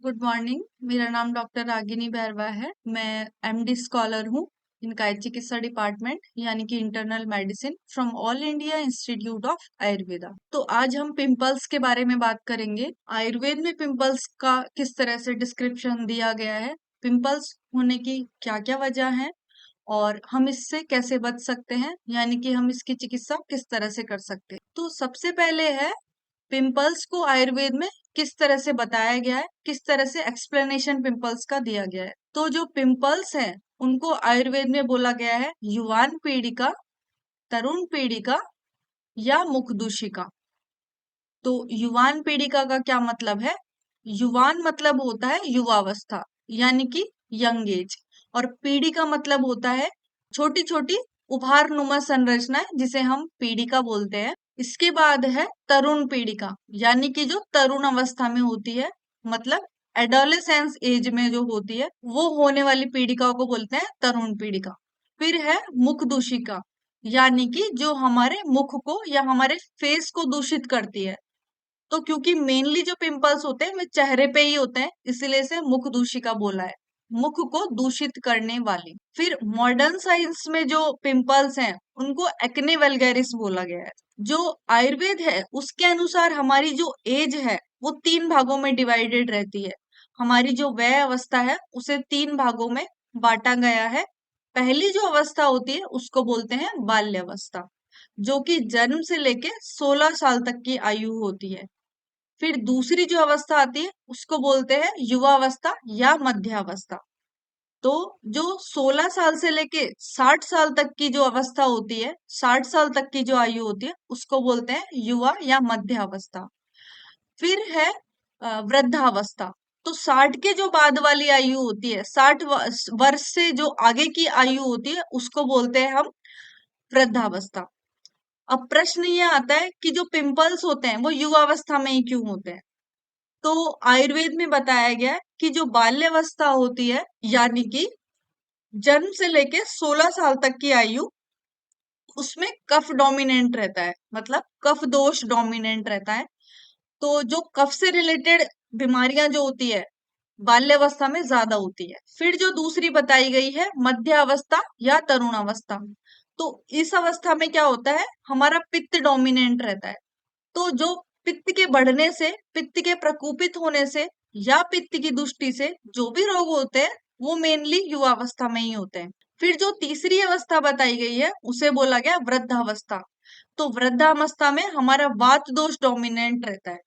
Good morning. मेरा नाम doctor Ragini Bairwa है। मैं एमडी स्कॉलर हूँ इन काय चिकित्सा डिपार्टमेंट यानी कि internal medicine from all India institute of Ayurveda. तो आज हम पिंपल्स के बारे में बात करेंगे। आयुर्वेद में पिंपल्स का किस तरह से डिस्क्रिप्शन दिया गया है, पिंपल्स होने की क्या क्या वजह है और हम इससे कैसे बच सकते हैं, यानी कि हम इसकी चिकित्सा किस तरह से कर सकते हैं। तो सबसे पहले है पिंपल्स को आयुर्वेद में किस तरह से बताया गया है, किस तरह से एक्सप्लेनेशन पिंपल्स का दिया गया है। तो जो पिंपल्स हैं उनको आयुर्वेद में बोला गया है युवान पीड़िका, तरुण पीड़िका या मुखदूषिका। तो युवान पीड़िका का क्या मतलब है? युवान मतलब होता है युवावस्था यानी कि यंग एज, और पीड़िका मतलब होता है छोटी छोटी उभार नुमा संरचनाएं जिसे हम पीड़िका बोलते हैं। इसके बाद है तरुण पीड़िका यानी कि जो तरुण अवस्था में होती है, मतलब एडोलेसेंस एज में जो होती है वो होने वाली पीड़िका को बोलते हैं तरुण पीड़िका। फिर है मुख दूषिका यानी कि जो हमारे मुख को या हमारे फेस को दूषित करती है। तो क्योंकि मेनली जो पिंपल्स होते हैं वे चेहरे पे ही होते हैं, इसलिए से मुख दूषिका बोला है, मुख को दूषित करने वाली। फिर मॉडर्न साइंस में जो पिंपल्स हैं उनको एक्ने वल्गैरिस बोला गया है। जो आयुर्वेद है उसके अनुसार हमारी जो एज है वो 3 भागों में डिवाइडेड रहती है। हमारी जो वय अवस्था है उसे 3 भागों में बांटा गया है। पहली जो अवस्था होती है उसको बोलते हैं बाल्यावस्था, जो कि जन्म से लेके 16 साल तक की आयु होती है। फिर दूसरी जो अवस्था आती है उसको बोलते हैं युवावस्था या मध्यावस्था। तो जो 16 साल से लेके 60 साल तक की जो अवस्था होती है, 60 साल तक की जो आयु होती है उसको बोलते हैं युवा या मध्यावस्था। फिर है वृद्धावस्था। तो 60 के जो बाद वाली आयु होती है, 60 वर्ष से जो आगे की आयु होती है उसको बोलते हैं हम वृद्धावस्था। अब प्रश्न ये आता है कि जो पिंपल्स होते हैं वो युवावस्था में ही क्यों होते हैं? तो आयुर्वेद में बताया गया है कि जो बाल्यावस्था होती है यानी कि जन्म से लेके 16 साल तक की आयु, उसमें कफ डोमिनेंट रहता है, मतलब कफ दोष डोमिनेंट रहता है। तो जो कफ से रिलेटेड बीमारियां जो होती है बाल्यावस्था में ज्यादा होती है। फिर जो दूसरी बताई गई है मध्यावस्था या तरुणावस्था, तो इस अवस्था में क्या होता है, हमारा पित्त डोमिनेंट रहता है। तो जो पित्त के बढ़ने से, पित्त के प्रकोपित होने से या पित्त की दृष्टि से जो भी रोग होते हैं वो मेनली युवावस्था में ही होते हैं। फिर जो तीसरी अवस्था बताई गई है उसे बोला गया वृद्धावस्था। तो वृद्धावस्था में हमारा वात दोष डोमिनेंट रहता है।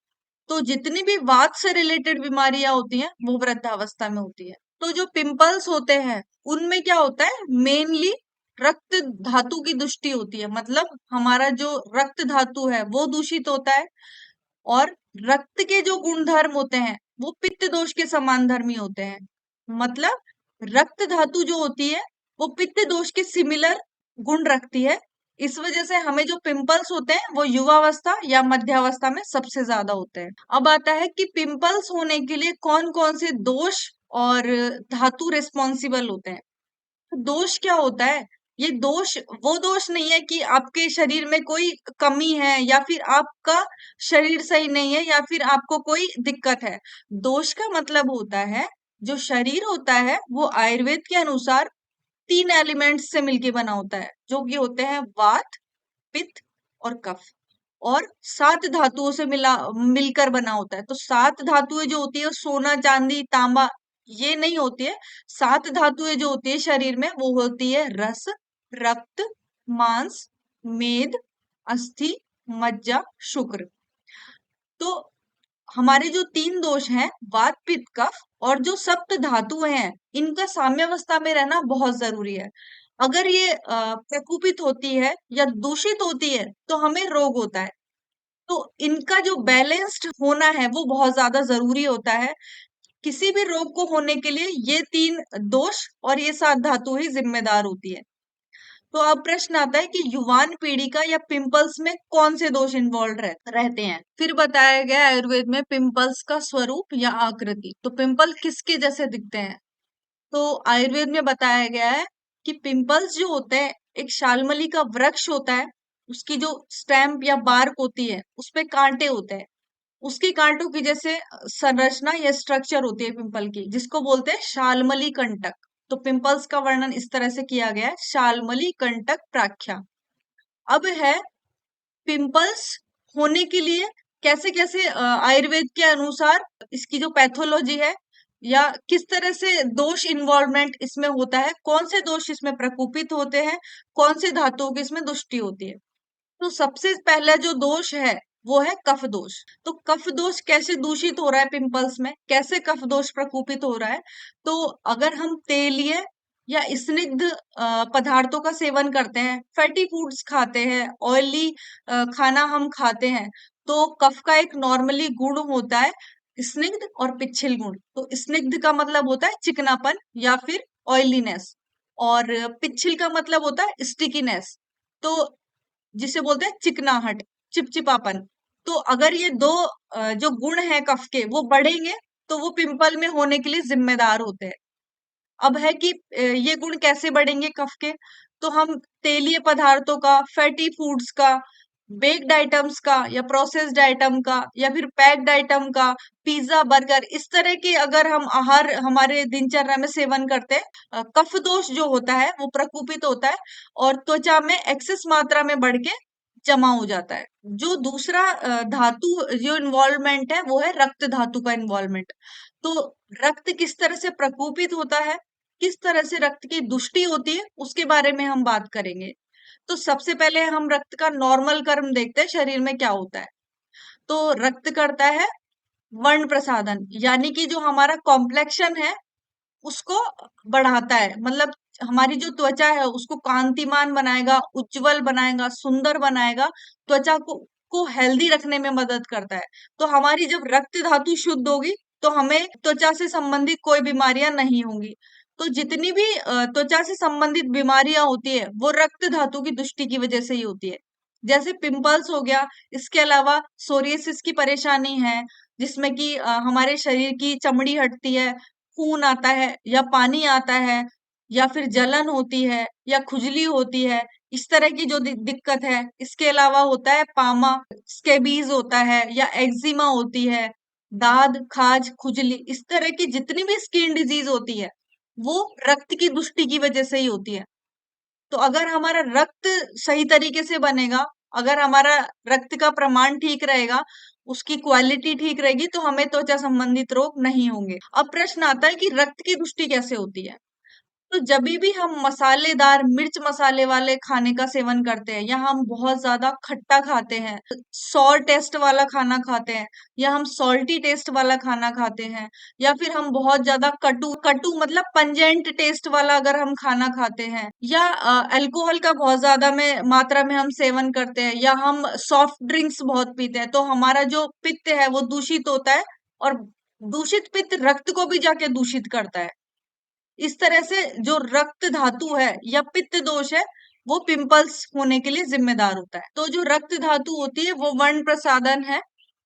तो जितनी भी वात से रिलेटेड बीमारियां होती हैं वो वृद्धावस्था में होती है। तो जो पिंपल्स होते हैं उनमें क्या होता है, मेनली रक्त धातु की दुष्टि होती है, मतलब हमारा जो रक्त धातु है वो दूषित होता है। और रक्त के जो गुणधर्म होते हैं वो पित्त दोष के समान धर्मी होते हैं, मतलब रक्त धातु जो होती है वो पित्त दोष के सिमिलर गुण रखती है। इस वजह से हमें जो पिंपल्स होते हैं वो युवावस्था या मध्यावस्था में सबसे ज्यादा होते हैं। अब आता है कि पिंपल्स होने के लिए कौन कौन से दोष और धातु रिस्पॉन्सिबल होते हैं। दोष क्या होता है? ये दोष वो दोष नहीं है कि आपके शरीर में कोई कमी है या फिर आपका शरीर सही नहीं है या फिर आपको कोई दिक्कत है। दोष का मतलब होता है जो शरीर होता है वो आयुर्वेद के अनुसार 3 एलिमेंट्स से मिलके बना होता है, जो कि होते हैं वात, पित्त और कफ। और 7 धातुओं से मिलकर बना होता है। तो 7 धातुएं जो होती है सोना, चांदी, तांबा, ये नहीं होती है। 7 धातुएं जो होती है शरीर में वो होती है रस, रक्त, मांस, मेद, अस्थि, मज्जा, शुक्र। तो हमारे जो 3 दोष हैं वात, पित्त, कफ और जो सप्त धातुएं हैं इनका साम्यावस्था में रहना बहुत जरूरी है। अगर ये प्रकुपित होती है या दूषित होती है तो हमें रोग होता है। तो इनका जो बैलेंस्ड होना है वो बहुत ज्यादा जरूरी होता है। किसी भी रोग को होने के लिए ये 3 दोष और ये 7 धातु ही जिम्मेदार होती है। तो अब प्रश्न आता है कि युवान पीढ़ी का या पिंपल्स में कौन से दोष इन्वॉल्व रहते हैं। फिर बताया गया आयुर्वेद में पिंपल्स का स्वरूप या आकृति। तो पिंपल किसके जैसे दिखते हैं? तो आयुर्वेद में बताया गया है कि पिंपल्स जो होते हैं एक शालमली का वृक्ष होता है, उसकी जो स्टैम्प या बार्क होती है उस पे कांटे होते हैं। उसके कांटों की जैसे संरचना या स्ट्रक्चर होती है पिंपल की, जिसको बोलते हैं शाल्मली कंटक। तो पिंपल्स का वर्णन इस तरह से किया गया है, शाल्मली कंटक प्राख्या। अब है पिंपल्स होने के लिए कैसे कैसे आयुर्वेद के अनुसार इसकी जो पैथोलॉजी है या किस तरह से दोष इन्वॉल्वमेंट इसमें होता है, कौन से दोष इसमें प्रकोपित होते हैं, कौन से धातुओं की इसमें दुष्टि होती है। तो सबसे पहला जो दोष है वो है कफ दोष। तो कफ दोष कैसे दूषित हो रहा है पिंपल्स में, कैसे कफ दोष प्रकोपित हो रहा है? तो अगर हम तेलीय या स्निग्ध पदार्थों का सेवन करते हैं, फैटी फूड्स खाते हैं, ऑयली खाना हम खाते हैं, तो कफ का एक नॉर्मली गुण होता है स्निग्ध और पिच्छिल गुण। तो स्निग्ध का मतलब होता है चिकनापन या फिर ऑयलीनेस, और पिच्छिल का मतलब होता है स्टिकीनेस, तो जिसे बोलते हैं चिकनाहट, चिपचिपापन। तो अगर ये दो जो गुण है कफ के वो बढ़ेंगे तो वो पिंपल में होने के लिए जिम्मेदार होते हैं। अब है कि ये गुण कैसे बढ़ेंगे कफ के? तो हम तेलीय पदार्थों का, फैटी फूड्स का, बेक्ड आइटम्स का या प्रोसेस्ड आइटम का या फिर पैक्ड आइटम का, पिज्जा, बर्गर, इस तरह के अगर हम आहार हमारे दिनचर्या में सेवन करते हैं, कफ दोष जो होता है वो प्रकोपित होता है और त्वचा में एक्सेस मात्रा में बढ़ के जमा हो जाता है। जो दूसरा धातु जो इन्वॉल्वमेंट है वो है रक्त धातु का इन्वॉल्वमेंट। तो रक्त किस तरह से प्रकोपित होता है, किस तरह से रक्त की दुष्टि होती है, उसके बारे में हम बात करेंगे। तो सबसे पहले हम रक्त का नॉर्मल कर्म देखते हैं, शरीर में क्या होता है। तो रक्त करता है वर्ण प्रसाधन, यानी कि जो हमारा कॉम्प्लेक्शन है उसको बढ़ाता है, मतलब हमारी जो त्वचा है उसको कांतिमान बनाएगा, उज्जवल बनाएगा, सुंदर बनाएगा, त्वचा को हेल्दी रखने में मदद करता है। तो हमारी जब रक्त धातु शुद्ध होगी तो हमें त्वचा से संबंधित कोई बीमारियां नहीं होंगी। तो जितनी भी त्वचा से संबंधित बीमारियां होती है वो रक्त धातु की दुष्टि की वजह से ही होती है। जैसे पिंपल्स हो गया, इसके अलावा सोरियासिस की परेशानी है, जिसमें कि हमारे शरीर की चमड़ी हटती है, खून आता है या पानी आता है या फिर जलन होती है या खुजली होती है, इस तरह की जो दिक्कत है। इसके अलावा होता है पामा, स्केबीज होता है या एक्जिमा होती है, दाद, खाज, खुजली, इस तरह की जितनी भी स्किन डिजीज होती है वो रक्त की दुष्टि की वजह से ही होती है। तो अगर हमारा रक्त सही तरीके से बनेगा, अगर हमारा रक्त का प्रमाण ठीक रहेगा, उसकी क्वालिटी ठीक रहेगी, तो हमें त्वचा संबंधित रोग नहीं होंगे। अब प्रश्न आता है कि रक्त की पुष्टि कैसे होती है? तो जभी भी हम मसालेदार मिर्च मसाले वाले खाने का सेवन करते हैं या हम बहुत ज्यादा खट्टा खाते हैं, सॉर टेस्ट वाला खाना खाते हैं, या हम सॉल्टी टेस्ट वाला खाना खाते हैं, या फिर हम बहुत ज्यादा कटु कटु मतलब पंजेंट टेस्ट वाला अगर हम खाना खाते हैं, या अल्कोहल का बहुत ज्यादा में मात्रा में हम सेवन करते हैं, या हम सॉफ्ट ड्रिंक्स बहुत पीते हैं, तो हमारा जो पित्त है वो दूषित होता है, और दूषित पित्त रक्त को भी जाके दूषित करता है। इस तरह से जो रक्त धातु है या पित्त दोष है वो पिंपल्स होने के लिए जिम्मेदार होता है। तो जो रक्त धातु होती है वो वर्ण प्रसाधन है,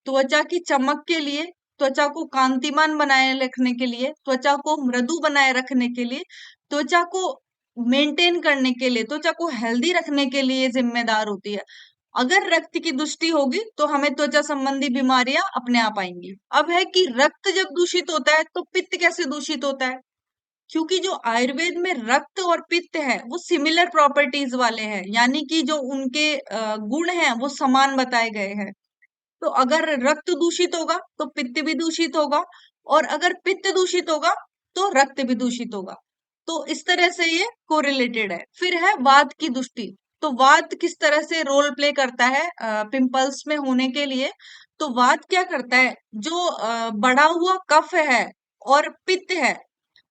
त्वचा की चमक के लिए, त्वचा को कांतिमान बनाए रखने के लिए, त्वचा को मृदु बनाए रखने के लिए, त्वचा को मेंटेन करने के लिए, त्वचा को हेल्दी रखने के लिए जिम्मेदार होती है। अगर रक्त की दुष्टि होगी तो हमें त्वचा संबंधी बीमारियां अपने आप आएंगी। अब है कि रक्त जब दूषित होता है तो पित्त कैसे दूषित होता है? क्योंकि जो आयुर्वेद में रक्त और पित्त है वो सिमिलर प्रॉपर्टीज वाले हैं, यानी कि जो उनके गुण हैं वो समान बताए गए हैं। तो अगर रक्त दूषित होगा तो पित्त भी दूषित होगा, और अगर पित्त दूषित होगा तो रक्त भी दूषित होगा। तो इस तरह से ये कोरिलेटेड है। फिर है वात की दुष्टि। तो वात किस तरह से रोल प्ले करता है पिंपल्स में होने के लिए? तो वात क्या करता है, जो बढ़ा हुआ कफ है और पित्त है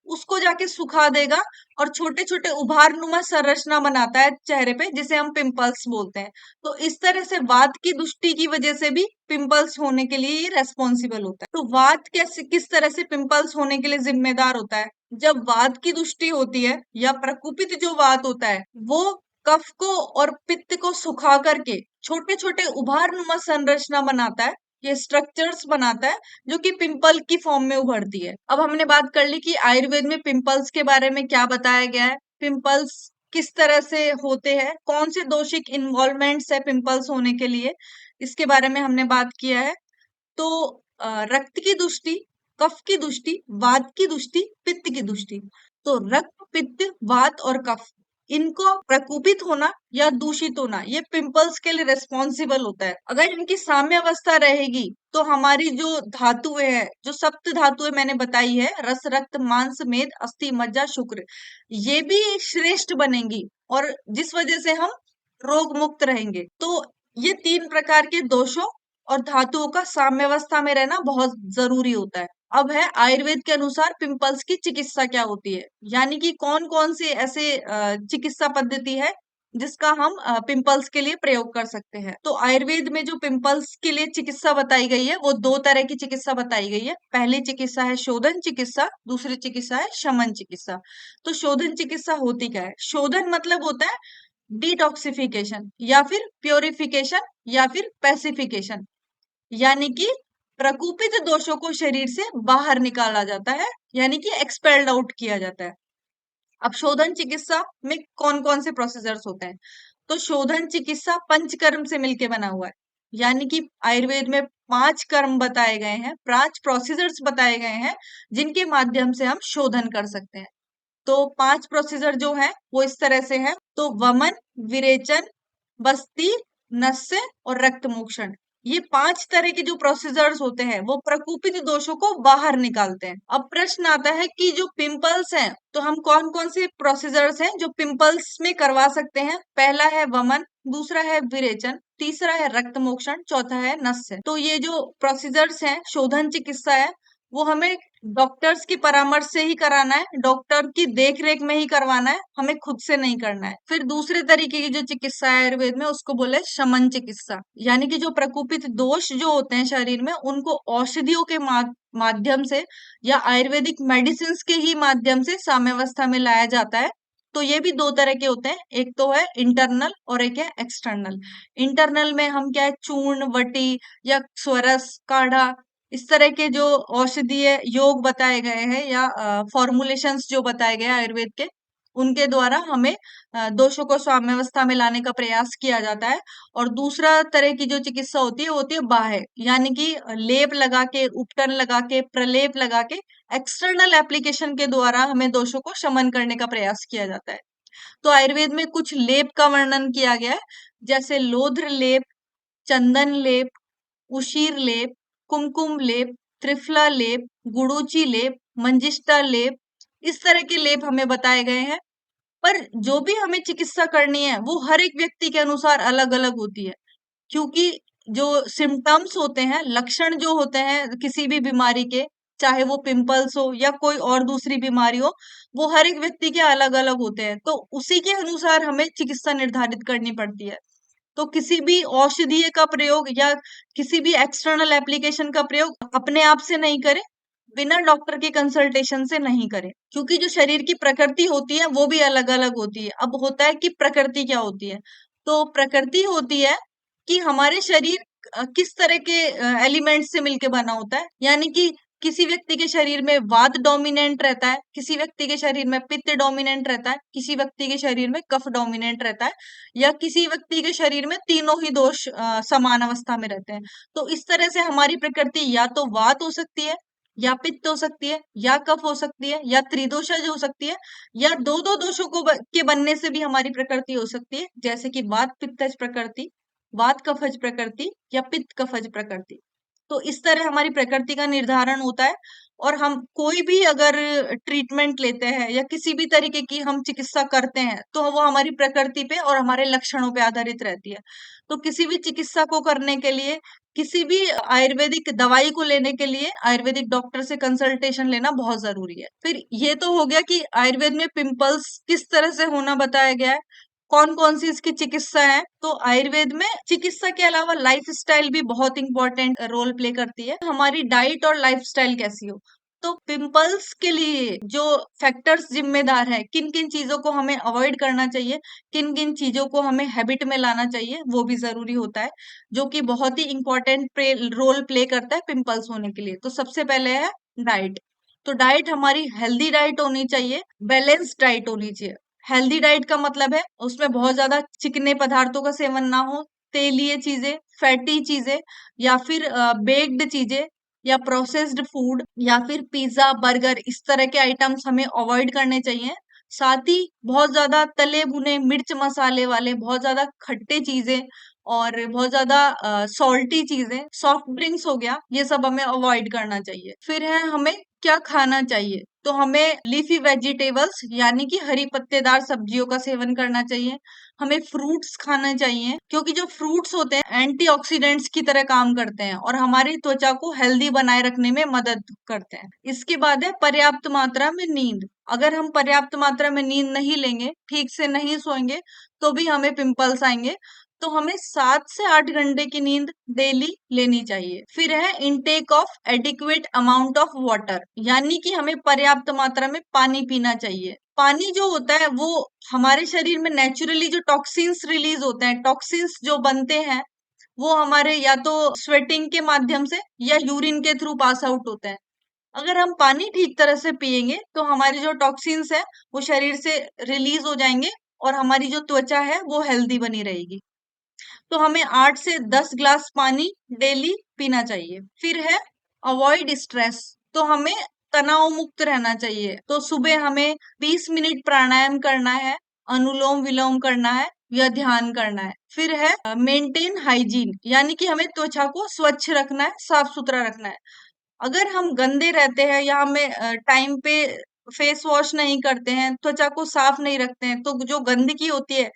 उसको जाके सुखा देगा और छोटे छोटे उभार नुमा संरचना बनाता है चेहरे पे, जिसे हम पिंपल्स बोलते हैं। तो इस तरह से वात की दुष्टि की वजह से भी पिंपल्स होने के लिए ये रेस्पॉन्सिबल होता है। तो वात कैसे किस तरह से पिंपल्स होने के लिए जिम्मेदार होता है? जब वात की दुष्टि होती है या प्रकुपित जो वात होता है वो कफ को और पित्त को सुखा करके छोटे छोटे उभार नुमा संरचना बनाता है, ये स्ट्रक्चर्स बनाता है जो कि पिंपल की फॉर्म में उभरती है। अब हमने बात कर ली कि आयुर्वेद में पिंपल्स के बारे में क्या बताया गया है, पिंपल्स किस तरह से होते हैं, कौन से दोषिक इन्वॉल्वमेंट्स है पिंपल्स होने के लिए, इसके बारे में हमने बात किया है। तो रक्त की दृष्टि, कफ की दृष्टि, वात की दृष्टि, पित्त की दृष्टि। तो रक्त, पित्त, वात और कफ, इनको प्रकोपित होना या दूषित होना, ये पिंपल्स के लिए रिस्पॉन्सिबल होता है। अगर इनकी साम्य अवस्था रहेगी तो हमारी जो धातुएं हैं, जो सप्त धातुएं मैंने बताई है, रस, रक्त, मांस, मेद, अस्थि, मज्जा, शुक्र, ये भी श्रेष्ठ बनेंगी और जिस वजह से हम रोग मुक्त रहेंगे। तो ये 3 प्रकार के दोषों और धातुओं का साम्यावस्था में रहना बहुत जरूरी होता है। अब है आयुर्वेद के अनुसार पिंपल्स की चिकित्सा क्या होती है, यानी कि कौन कौन से ऐसे चिकित्सा पद्धति है जिसका हम पिंपल्स के लिए प्रयोग कर सकते हैं। तो आयुर्वेद में जो पिंपल्स के लिए चिकित्सा बताई गई है वो 2 तरह की चिकित्सा बताई गई है। पहली चिकित्सा है शोधन चिकित्सा, दूसरी चिकित्सा है शमन चिकित्सा। तो शोधन चिकित्सा होती क्या है? शोधन मतलब होता है डिटॉक्सिफिकेशन या फिर प्योरिफिकेशन या फिर पैसिफिकेशन, यानी कि प्रकोपित दोषों को शरीर से बाहर निकाला जाता है, यानी कि एक्सपेल्ड आउट किया जाता है। अब शोधन चिकित्सा में कौन कौन से प्रोसीजर्स होते हैं? तो शोधन चिकित्सा पंचकर्म से मिलके बना हुआ है, यानी कि आयुर्वेद में 5 कर्म बताए गए हैं, 5 प्रोसीजर्स बताए गए हैं जिनके माध्यम से हम शोधन कर सकते हैं। तो 5 प्रोसीजर जो है वो इस तरह से है। तो वमन, विरेचन, बस्ती, नस्य और रक्त मोक्षण, ये 5 तरह के जो प्रोसीजर्स होते हैं वो प्रकोपित दोषों को बाहर निकालते हैं। अब प्रश्न आता है कि जो पिंपल्स हैं तो हम कौन कौन से प्रोसीजर्स हैं जो पिंपल्स में करवा सकते हैं? पहला है वमन, दूसरा है विरेचन, तीसरा है रक्त मोक्षण, चौथा है नस्य। तो ये जो प्रोसीजर्स हैं, शोधन चिकित्सा है, वो हमें डॉक्टर्स की परामर्श से ही कराना है, डॉक्टर की देख रेख में ही करवाना है, हमें खुद से नहीं करना है। फिर दूसरे तरीके की जो चिकित्सा है आयुर्वेद में उसको बोले शमन चिकित्सा, यानी कि जो प्रकोपित दोष जो होते हैं शरीर में उनको औषधियों के माध्यम से या आयुर्वेदिक मेडिसिन के ही माध्यम से साम्यावस्था में लाया जाता है। तो ये भी 2 तरह के होते हैं, एक तो है इंटरनल और एक है एक्सटर्नल। इंटरनल में हम क्या है, चूर्ण, वटी या स्वरस, काढ़ा, इस तरह के जो औषधीय योग बताए गए हैं या फॉर्मुलेशंस जो बताए गए हैं आयुर्वेद के, उनके द्वारा हमें दोषों को साम्यावस्था में लाने का प्रयास किया जाता है। और दूसरा तरह की जो चिकित्सा होती है वो होती है बाह्य, यानी कि लेप लगा के, उपटन लगा के, प्रलेप लगा के, एक्सटर्नल एप्लीकेशन के द्वारा हमें दोषों को शमन करने का प्रयास किया जाता है। तो आयुर्वेद में कुछ लेप का वर्णन किया गया है, जैसे लोध्र लेप, चंदन लेप, उशीर लेप, कुमकुम लेप, त्रिफला लेप, गुड़ूची लेप, मंजिष्ठा लेप, इस तरह के लेप हमें बताए गए हैं। पर जो भी हमें चिकित्सा करनी है वो हर एक व्यक्ति के अनुसार अलग अलग होती है, क्योंकि जो सिम्टम्स होते हैं, लक्षण जो होते हैं किसी भी बीमारी के, चाहे वो पिंपल्स हो या कोई और दूसरी बीमारी हो, वो हर एक व्यक्ति के अलग अलग होते हैं, तो उसी के अनुसार हमें चिकित्सा निर्धारित करनी पड़ती है। तो किसी भी औषधीय का प्रयोग या किसी भी एक्सटर्नल एप्लीकेशन का प्रयोग अपने आप से नहीं करें, बिना डॉक्टर के कंसल्टेशन से नहीं करें, क्योंकि जो शरीर की प्रकृति होती है वो भी अलग अलग होती है। अब होता है कि प्रकृति क्या होती है? तो प्रकृति होती है कि हमारे शरीर किस तरह के एलिमेंट से मिलके बना होता है, यानी कि किसी व्यक्ति के शरीर में वात डोमिनेंट रहता है, किसी व्यक्ति के शरीर में पित्त डोमिनेंट रहता है, किसी व्यक्ति के शरीर में कफ डोमिनेंट रहता है, या किसी व्यक्ति के शरीर में तीनों ही दोष समान अवस्था में रहते हैं। तो इस तरह से हमारी प्रकृति या तो वात हो सकती है, या पित्त हो सकती है, या कफ हो सकती है, या त्रिदोषज हो सकती है, या दो दो दोषों के बनने से भी हमारी प्रकृति हो सकती है, जैसे कि वात पित्तज प्रकृति, वात कफज प्रकृति या पित्त कफज प्रकृति। तो इस तरह हमारी प्रकृति का निर्धारण होता है। और हम कोई भी अगर ट्रीटमेंट लेते हैं या किसी भी तरीके की हम चिकित्सा करते हैं तो वो हमारी प्रकृति पे और हमारे लक्षणों पे आधारित रहती है। तो किसी भी चिकित्सा को करने के लिए, किसी भी आयुर्वेदिक दवाई को लेने के लिए आयुर्वेदिक डॉक्टर से कंसल्टेशन लेना बहुत जरूरी है। फिर ये तो हो गया कि आयुर्वेद में पिंपल्स किस तरह से होना बताया गया है, कौन कौन सी इसकी चिकित्सा है। तो आयुर्वेद में चिकित्सा के अलावा लाइफस्टाइल भी बहुत इंपॉर्टेंट रोल प्ले करती है, हमारी डाइट और लाइफस्टाइल कैसी हो। तो पिंपल्स के लिए जो फैक्टर्स जिम्मेदार है, किन किन चीजों को हमें अवॉइड करना चाहिए, किन किन चीजों को हमें हैबिट में लाना चाहिए, वो भी जरूरी होता है, जो कि बहुत ही इंपॉर्टेंट रोल प्ले करता है पिंपल्स होने के लिए। तो सबसे पहले है डाइट। तो डाइट हमारी हेल्दी डाइट होनी चाहिए, बैलेंस्ड डाइट होनी चाहिए। हेल्दी डाइट का मतलब है उसमें बहुत ज्यादा चिकने पदार्थों का सेवन ना हो, तेलीय चीजें, फैटी चीजें, या फिर बेक्ड चीजें, या प्रोसेस्ड फूड, या फिर पिज्जा, बर्गर, इस तरह के आइटम्स हमें अवॉइड करने चाहिए। साथ ही बहुत ज्यादा तले भुने मिर्च मसाले वाले, बहुत ज्यादा खट्टे चीजें और बहुत ज्यादा सॉल्टी चीजें, सॉफ्ट ड्रिंक्स हो गया, ये सब हमें अवॉइड करना चाहिए। फिर है हमें क्या खाना चाहिए, तो हमें लीफी वेजिटेबल्स यानी कि हरी पत्तेदार सब्जियों का सेवन करना चाहिए। हमें फ्रूट्स खाना चाहिए, क्योंकि जो फ्रूट्स होते हैं एंटीऑक्सीडेंट्स की तरह काम करते हैं और हमारी त्वचा को हेल्दी बनाए रखने में मदद करते हैं। इसके बाद है पर्याप्त मात्रा में नींद। अगर हम पर्याप्त मात्रा में नींद नहीं लेंगे, ठीक से नहीं सोएंगे, तो भी हमें पिंपल्स आएंगे। तो हमें 7 से 8 घंटे की नींद डेली लेनी चाहिए। फिर है intake of adequate amount of water, यानी कि हमें पर्याप्त मात्रा में पानी पीना चाहिए। पानी जो होता है वो हमारे शरीर में नेचुरली जो टॉक्सिन्स रिलीज होते हैं, टॉक्सिन्स जो बनते हैं, वो हमारे या तो स्वेटिंग के माध्यम से या यूरिन के थ्रू पास आउट होते हैं। अगर हम पानी ठीक तरह से पिएंगे तो हमारी जो टॉक्सिन्स है वो शरीर से रिलीज हो जाएंगे और हमारी जो त्वचा है वो हेल्दी बनी रहेगी। तो हमें 8 से 10 ग्लास पानी डेली पीना चाहिए। फिर है अवॉइड स्ट्रेस, तो हमें तनाव मुक्त रहना चाहिए। तो सुबह हमें 20 मिनट प्राणायाम करना है, अनुलोम विलोम करना है या ध्यान करना है। फिर है मेंटेन हाइजीन, यानी कि हमें त्वचा को स्वच्छ रखना है, साफ सुथरा रखना है। अगर हम गंदे रहते हैं या हमें टाइम पे फेस वॉश नहीं करते हैं, त्वचा को साफ नहीं रखते हैं, तो जो गंदगी होती है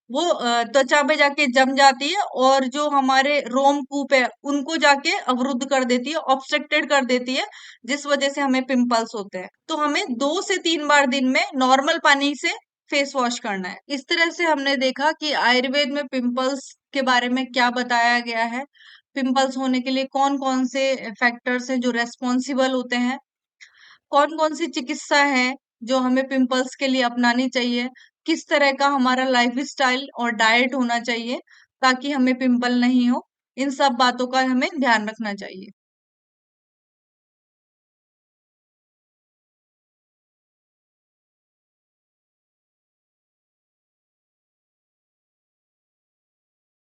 वो त्वचा पे जाके जम जाती है और जो हमारे रोमकूप है उनको जाके अवरुद्ध कर देती है, ऑब्स्ट्रक्टेड कर देती है, जिस वजह से हमें पिंपल्स होते हैं। तो हमें 2 से 3 बार दिन में नॉर्मल पानी से फेस वॉश करना है। इस तरह से हमने देखा कि आयुर्वेद में पिंपल्स के बारे में क्या बताया गया है, पिंपल्स होने के लिए कौन कौन से फैक्टर्स हैं जो रेस्पॉन्सिबल होते हैं, कौन कौन सी चिकित्सा है जो हमें पिंपल्स के लिए अपनानी चाहिए, किस तरह का हमारा लाइफ स्टाइल और डाइट होना चाहिए ताकि हमें पिंपल नहीं हो, इन सब बातों का हमें ध्यान रखना चाहिए।